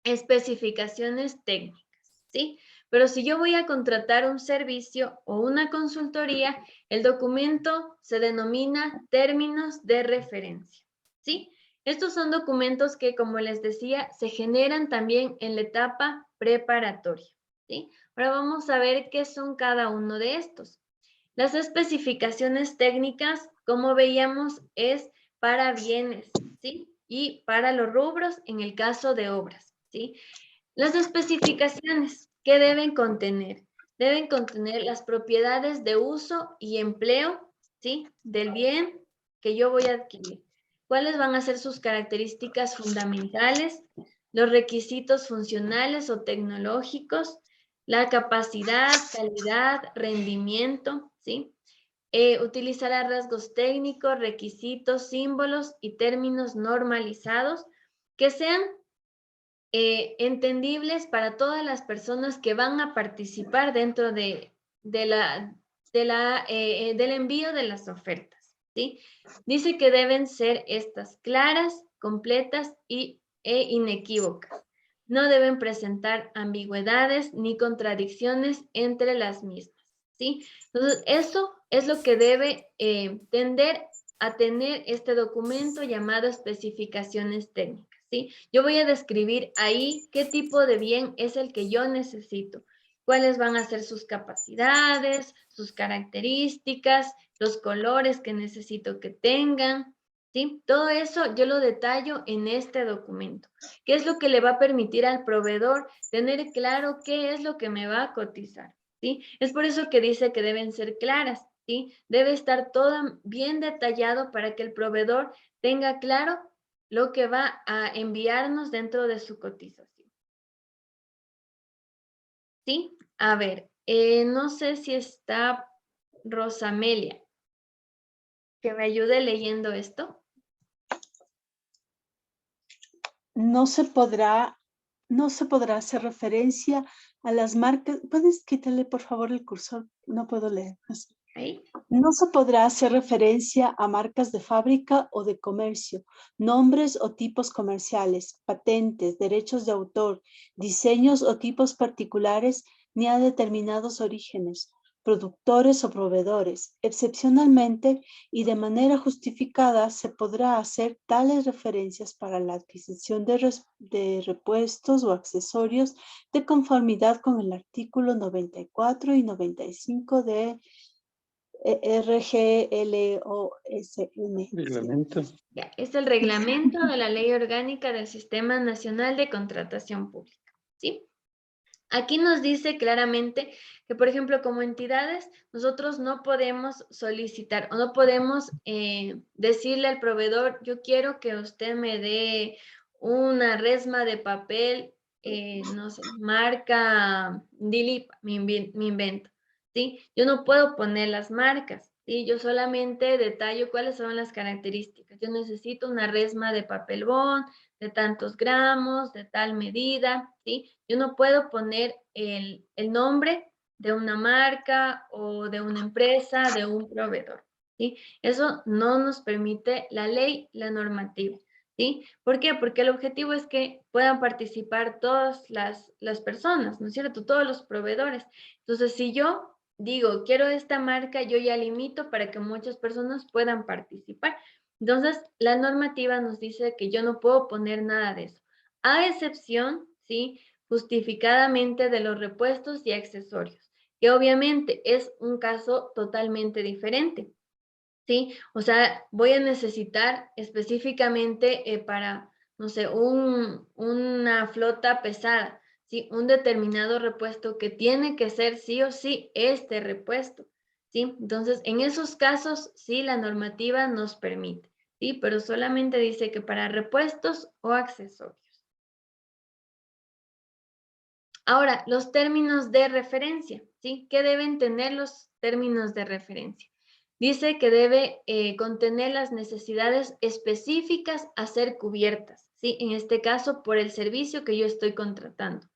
especificaciones técnicas, ¿sí? Pero si yo voy a contratar un servicio o una consultoría, el documento se denomina términos de referencia, ¿sí? Estos son documentos que, como les decía, se generan también en la etapa preparatoria, ¿sí? Ahora vamos a ver qué son cada uno de estos. Las especificaciones técnicas, como veíamos, es para bienes, ¿sí? Y para los rubros en el caso de obras, ¿sí? Las especificaciones ¿Qué deben contener? Deben contener las propiedades de uso y empleo, ¿sí? Del bien que yo voy a adquirir. ¿Cuáles van a ser sus características fundamentales? Los requisitos funcionales o tecnológicos, la capacidad, calidad, rendimiento, ¿sí? Utilizará rasgos técnicos, requisitos, símbolos y términos normalizados que sean entendibles para todas las personas que van a participar dentro del envío de las ofertas, ¿sí? Dice que deben ser estas claras, completas e inequívocas. No deben presentar ambigüedades ni contradicciones entre las mismas, ¿sí? Entonces, eso es lo que debe tender a tener este documento llamado especificaciones técnicas, ¿sí? Yo voy a describir ahí qué tipo de bien es el que yo necesito, cuáles van a ser sus capacidades, sus características, los colores que necesito que tengan, ¿sí? Todo eso yo lo detallo en este documento. ¿Qué es lo que le va a permitir al proveedor tener claro qué es lo que me va a cotizar, ¿sí? Es por eso que dice que deben ser claras, ¿sí? Debe estar todo bien detallado para que el proveedor tenga claro lo que va a enviarnos dentro de su cotización. ¿Sí? A ver, no sé si está Rosamelia, que me ayude leyendo esto. No se podrá hacer referencia a las marcas. ¿Puedes quitarle, por favor, el cursor? No puedo leer. ¿Ahí? No se podrá hacer referencia a marcas de fábrica o de comercio, nombres o tipos comerciales, patentes, derechos de autor, diseños o tipos particulares, ni a determinados orígenes, productores o proveedores. Excepcionalmente y de manera justificada se podrá hacer tales referencias para la adquisición de repuestos o accesorios de conformidad con el artículo 94 y 95 de RGLOSN. Reglamento. Ya, es el reglamento de la Ley Orgánica del Sistema Nacional de Contratación Pública, ¿sí? Aquí nos dice claramente que, por ejemplo, como entidades, nosotros no podemos solicitar o no podemos decirle al proveedor, yo quiero que usted me dé una resma de papel, no sé, marca Dilip, me invento, ¿sí? Yo no puedo poner las marcas, ¿sí? Yo solamente detallo cuáles son las características. Yo necesito una resma de papel bond, de tantos gramos, de tal medida, ¿sí? Yo no puedo poner el nombre de una marca o de una empresa, de un proveedor, ¿sí? Eso no nos permite la ley, la normativa, ¿sí? ¿Por qué? Porque el objetivo es que puedan participar todas las personas, ¿no es cierto? Todos los proveedores. Entonces, si yo digo, quiero esta marca, yo ya limito para que muchas personas puedan participar. Entonces, la normativa nos dice que yo no puedo poner nada de eso, a excepción, ¿sí? Justificadamente de los repuestos y accesorios, que obviamente es un caso totalmente diferente, ¿sí? O sea, voy a necesitar específicamente para, no sé, una flota pesada, ¿sí? Un determinado repuesto que tiene que ser sí o sí este repuesto, ¿sí? Entonces, en esos casos, sí, la normativa nos permite, ¿sí? Pero solamente dice que para repuestos o accesorios. Ahora, los términos de referencia, ¿sí? ¿Qué deben tener los términos de referencia? Dice que debe contener las necesidades específicas a ser cubiertas, ¿sí? En este caso, por el servicio que yo estoy contratando.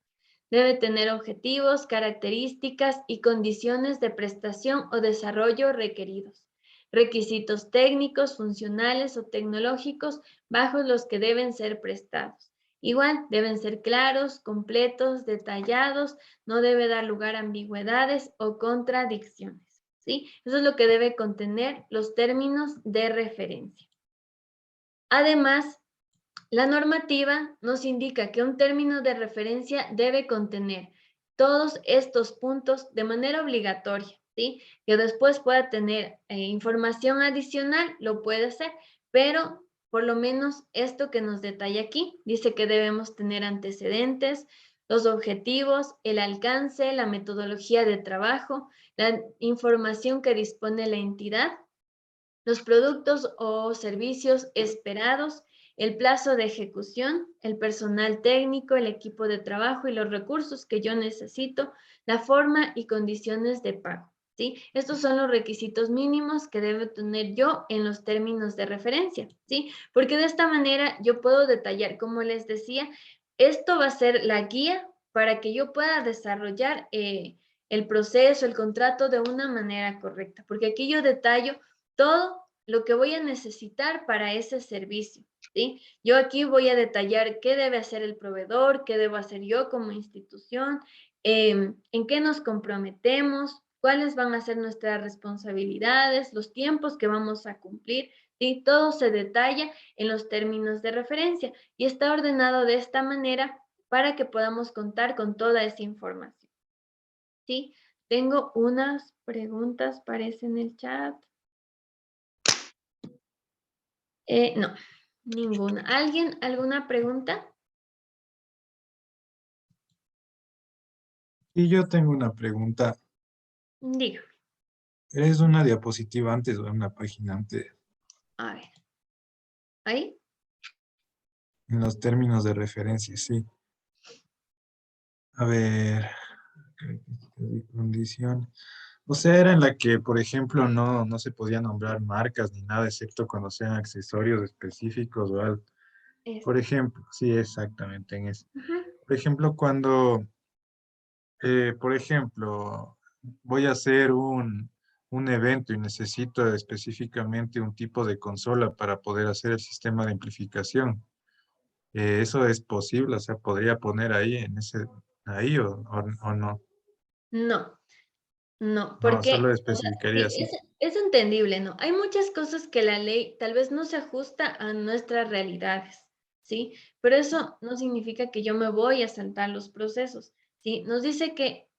Debe tener objetivos, características y condiciones de prestación o desarrollo requeridos. Requisitos técnicos, funcionales o tecnológicos bajo los que deben ser prestados. Igual, deben ser claros, completos, detallados, no debe dar lugar a ambigüedades o contradicciones, ¿sí? Eso es lo que debe contener los términos de referencia. Además, la normativa nos indica que un término de referencia debe contener todos estos puntos de manera obligatoria, ¿sí? Que después pueda tener información adicional, lo puede hacer, pero por lo menos esto que nos detalla aquí, dice que debemos tener antecedentes, los objetivos, el alcance, la metodología de trabajo, la información que dispone la entidad, los productos o servicios esperados, el plazo de ejecución, el personal técnico, el equipo de trabajo y los recursos que yo necesito, la forma y condiciones de pago. ¿Sí? Estos son los requisitos mínimos que debo tener yo en los términos de referencia, ¿sí? Porque de esta manera yo puedo detallar, como les decía, esto va a ser la guía para que yo pueda desarrollar el proceso, el contrato de una manera correcta, porque aquí yo detallo todo lo que voy a necesitar para ese servicio, ¿sí? Yo aquí voy a detallar qué debe hacer el proveedor, qué debo hacer yo como institución, en qué nos comprometemos, cuáles van a ser nuestras responsabilidades, los tiempos que vamos a cumplir, ¿sí? Todo se detalla en los términos de referencia y está ordenado de esta manera para que podamos contar con toda esa información, ¿sí? Tengo unas preguntas, parece en el chat. No, ninguna. ¿Alguien, alguna pregunta? Y yo tengo una pregunta. Dígame. ¿Es una diapositiva antes o una página antes? A ver. ¿Ahí? En los términos de referencia, sí. A ver, condición. O sea, era en la que, por ejemplo, no se podía nombrar marcas ni nada, excepto cuando sean accesorios específicos o algo. Por ejemplo, sí, exactamente en eso. Ujú. Por ejemplo, cuando, por ejemplo, voy a hacer un evento y necesito específicamente un tipo de consola para poder hacer el sistema de amplificación. ¿Eso es posible? O sea, ¿podría poner ahí en ese, ahí o no? No, no, No, solo porque, o sea, especificaría sí, así. es entendible, ¿no? Hay muchas cosas que la ley tal vez no se ajusta a nuestras realidades, ¿sí? Pero eso no significa que yo me voy a saltar los procesos, ¿sí? Nos dice que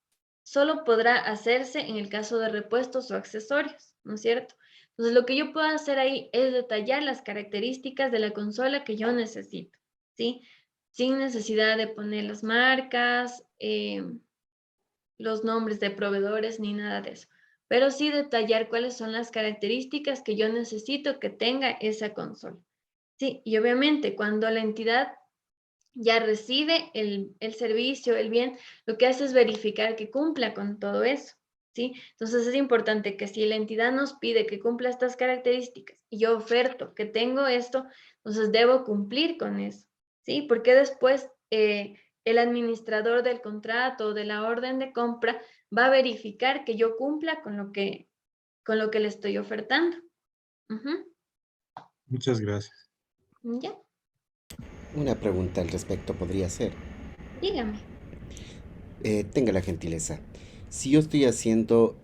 solo podrá hacerse en el caso de repuestos o accesorios, ¿no es cierto? Entonces, lo que yo puedo hacer ahí es detallar las características de la consola que yo necesito, ¿sí? Sin necesidad de poner las marcas, los nombres de proveedores ni nada de eso, pero sí detallar cuáles son las características que yo necesito que tenga esa consola. Sí, y obviamente cuando la entidad ya recibe el servicio, el bien, lo que hace es verificar que cumpla con todo eso, ¿sí? Entonces es importante que si la entidad nos pide que cumpla estas características y yo oferto que tengo esto, entonces debo cumplir con eso, ¿sí? Porque después el administrador del contrato o de la orden de compra va a verificar que yo cumpla con lo que le estoy ofertando. Ujú. Muchas gracias. ¿Ya? Una pregunta al respecto podría ser. Dígame. Tenga la gentileza. Si yo estoy haciendo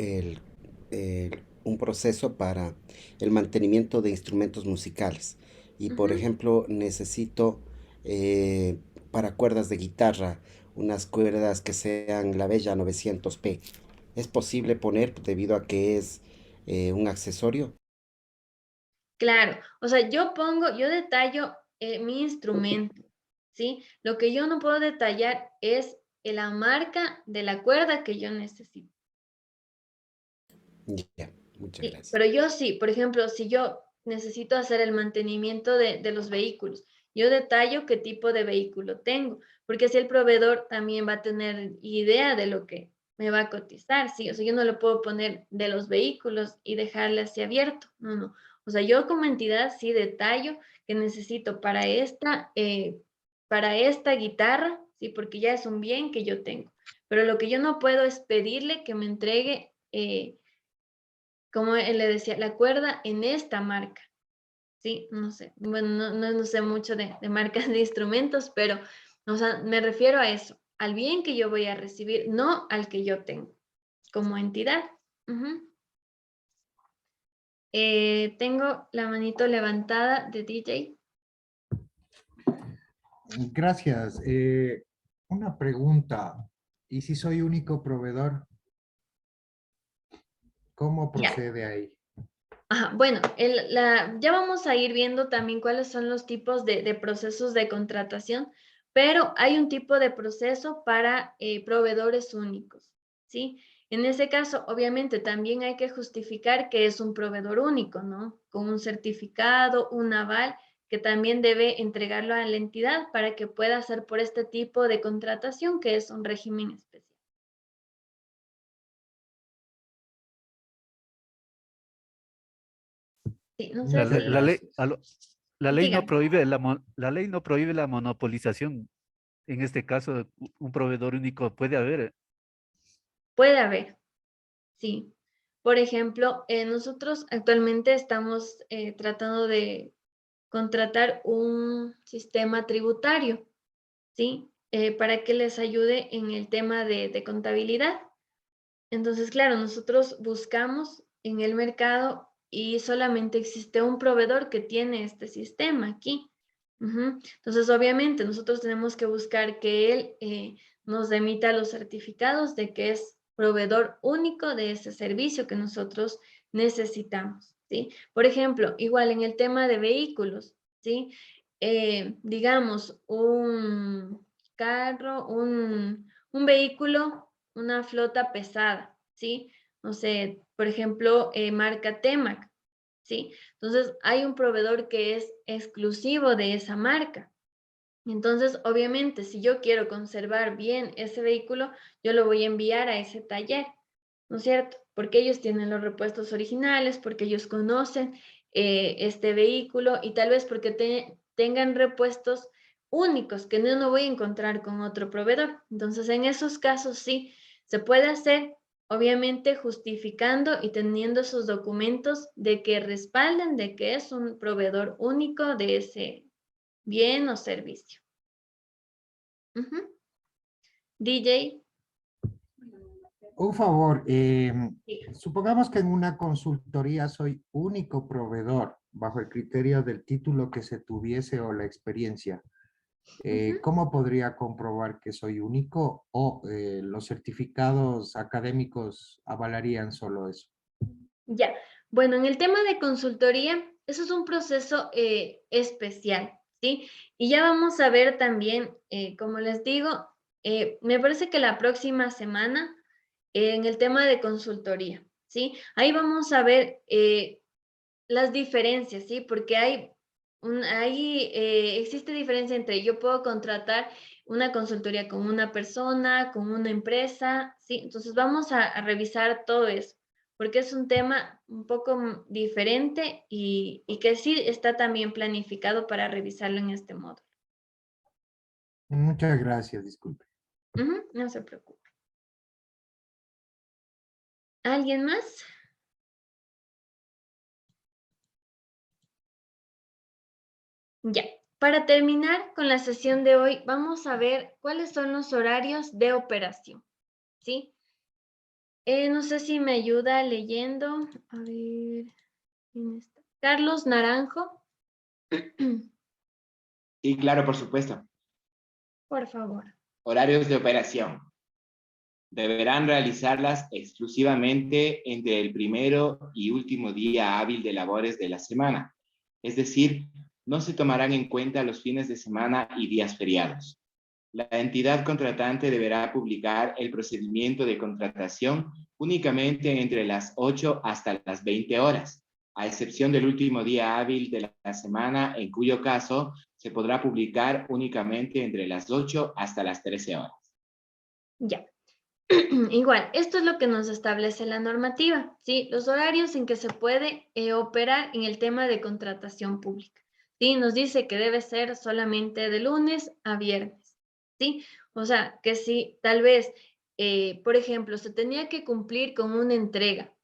un proceso para el mantenimiento de instrumentos musicales y, por Ujú. ejemplo, necesito para cuerdas de guitarra unas cuerdas que sean la Bella 900p, ¿es posible poner debido a que es un accesorio? Claro, o sea, yo detallo mi instrumento, ¿sí? Lo que yo no puedo detallar es la marca de la cuerda que yo necesito. Ya, muchas Sí, gracias. pero yo sí, por ejemplo, si yo necesito hacer el mantenimiento de los vehículos, yo detallo qué tipo de vehículo tengo, porque si el proveedor también va a tener idea de lo que me va a cotizar, sí, o sea, yo no le puedo poner de los vehículos y dejarle así abierto, no, no. O sea, yo como entidad sí detallo que necesito para esta guitarra, sí, porque ya es un bien que yo tengo, pero lo que yo no puedo es pedirle que me entregue como él le decía, la cuerda en esta marca, ¿sí? No sé, bueno, no sé mucho de marcas de instrumentos, pero, o sea, me refiero a eso, al bien que yo voy a recibir, no al que yo tengo como entidad. Ujú. Tengo la manito levantada de DJ. Gracias. Una pregunta. ¿Y si soy único proveedor? ¿Cómo Ya. procede ahí? Ajá, bueno, ya vamos a ir viendo también cuáles son los tipos de procesos de contratación, pero hay un tipo de proceso para proveedores únicos, ¿sí? En ese caso, obviamente, también hay que justificar que es un proveedor único, ¿no? Con un certificado, un aval, que también debe entregarlo a la entidad para que pueda hacer por este tipo de contratación, que es un régimen especial. Sí, no sé Muchas si... La ley, gracias. la ley no Dígame. prohíbe la ley no prohíbe la monopolización. En este caso, un proveedor único puede haber. Puede haber, sí. Por ejemplo, nosotros actualmente estamos tratando de contratar un sistema tributario, ¿sí? Para que les ayude en el tema de contabilidad. Entonces, claro, nosotros buscamos en el mercado y solamente existe un proveedor que tiene este sistema aquí. Ujú. Entonces, obviamente, nosotros tenemos que buscar que él nos emita los certificados de que es proveedor único de ese servicio que nosotros necesitamos, ¿sí? Por ejemplo, igual en el tema de vehículos, ¿sí? Digamos, un carro, un vehículo, una flota pesada, ¿sí? No sé, por ejemplo, marca Temac, ¿sí? Entonces, hay un proveedor que es exclusivo de esa marca. Entonces, obviamente, si yo quiero conservar bien ese vehículo, yo lo voy a enviar a ese taller, ¿no es cierto? Porque ellos tienen los repuestos originales, porque ellos conocen este vehículo y tal vez porque tengan repuestos únicos que no voy a encontrar con otro proveedor. Entonces, en esos casos sí, se puede hacer, obviamente justificando y teniendo sus documentos de que respalden de que es un proveedor único de ese bien o servicio. Ujú. DJ, Un favor, diga. supongamos que en una consultoría soy único proveedor bajo el criterio del título que se tuviese o la experiencia. Ujú. ¿Cómo podría comprobar que soy único o los certificados académicos avalarían solo eso? Ya, bueno, en el tema de consultoría, eso es un proceso especial, ¿sí? Y ya vamos a ver también, como les digo, me parece que la próxima semana, en el tema de consultoría, ¿sí? Ahí vamos a ver las diferencias, ¿sí? Porque existe diferencia entre yo puedo contratar una consultoría con una persona, con una empresa, ¿sí? Entonces vamos a revisar todo eso, porque es un tema un poco diferente y que sí está también planificado para revisarlo en este módulo. Muchas gracias, disculpe. Ujú, no se preocupe. ¿Alguien más? Ya, para terminar con la sesión de hoy, vamos a ver cuáles son los horarios de operación, ¿sí? No sé si me ayuda leyendo. A ver, ¿quién está? Carlos Naranjo, Sí, claro, por supuesto. por favor. Horarios de operación. Deberán realizarlas exclusivamente entre el primero y último día hábil de labores de la semana. Es decir, no se tomarán en cuenta los fines de semana y días feriados. La entidad contratante deberá publicar el procedimiento de contratación únicamente entre las 8 hasta las 20 horas, a excepción del último día hábil de la semana, en cuyo caso se podrá publicar únicamente entre las 8 hasta las 13 horas. Ya. Igual, esto es lo que nos establece la normativa, ¿sí? Los horarios en que se puede operar en el tema de contratación pública, ¿sí? Nos dice que debe ser solamente de lunes a viernes, ¿sí? O sea, que si tal vez, por ejemplo, se tenía que cumplir con una entrega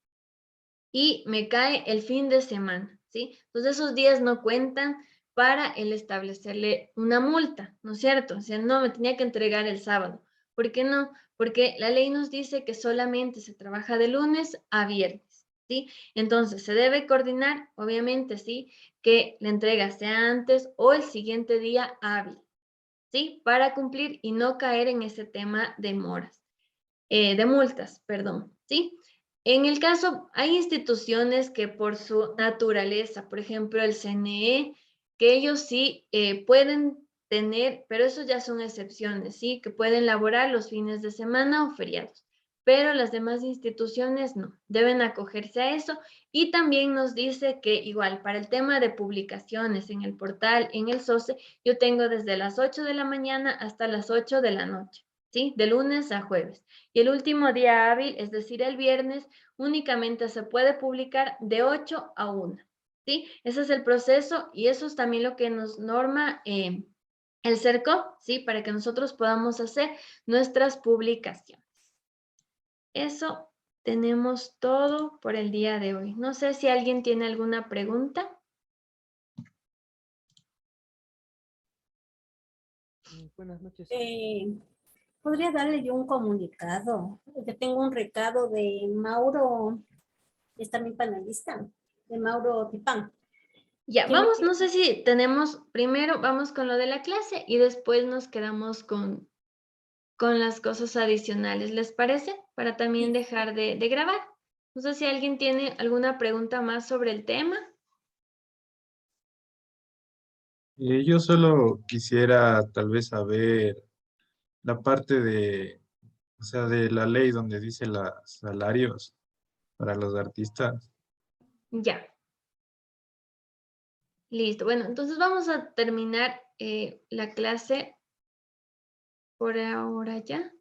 y me cae el fin de semana, ¿sí? Entonces esos días no cuentan para el establecerle una multa, ¿no es cierto? O sea, no me tenía que entregar el sábado. ¿Por qué no? Porque la ley nos dice que solamente se trabaja de lunes a viernes, ¿sí? Entonces se debe coordinar, obviamente, ¿sí? Que la entrega sea antes o el siguiente día hábil, ¿sí? Para cumplir y no caer en ese tema de de multas, perdón, ¿sí? En el caso, hay instituciones que por su naturaleza, por ejemplo, el CNE, que ellos sí pueden tener, pero eso ya son excepciones, ¿sí? Que pueden laborar los fines de semana o feriados, pero las demás instituciones no, deben acogerse a eso. Y también nos dice que igual para el tema de publicaciones en el portal, en el SOCE, yo tengo desde las 8 de la mañana hasta las 8 de la noche, ¿sí? De lunes a jueves. Y el último día hábil, es decir, el viernes, únicamente se puede publicar de 8 a 1, ¿sí? Ese es el proceso y eso es también lo que nos norma el CERCO, ¿sí? Para que nosotros podamos hacer nuestras publicaciones. Eso tenemos todo por el día de hoy. No sé si alguien tiene alguna pregunta. Buenas noches. ¿Podría darle yo un comunicado? Yo tengo un recado de Mauro, es también panelista, de Mauro Tipán. Ya, ¿Quién me vamos, quiere? no sé si tenemos, primero vamos con lo de la clase y después nos quedamos con las cosas adicionales, ¿les parece? Para también dejar de grabar. No sé si alguien tiene alguna pregunta más sobre el tema. Yo solo quisiera tal vez saber la parte de, o sea, de la ley donde dice los salarios para los artistas. Ya. Listo. Bueno, entonces vamos a terminar la clase por ahora ya.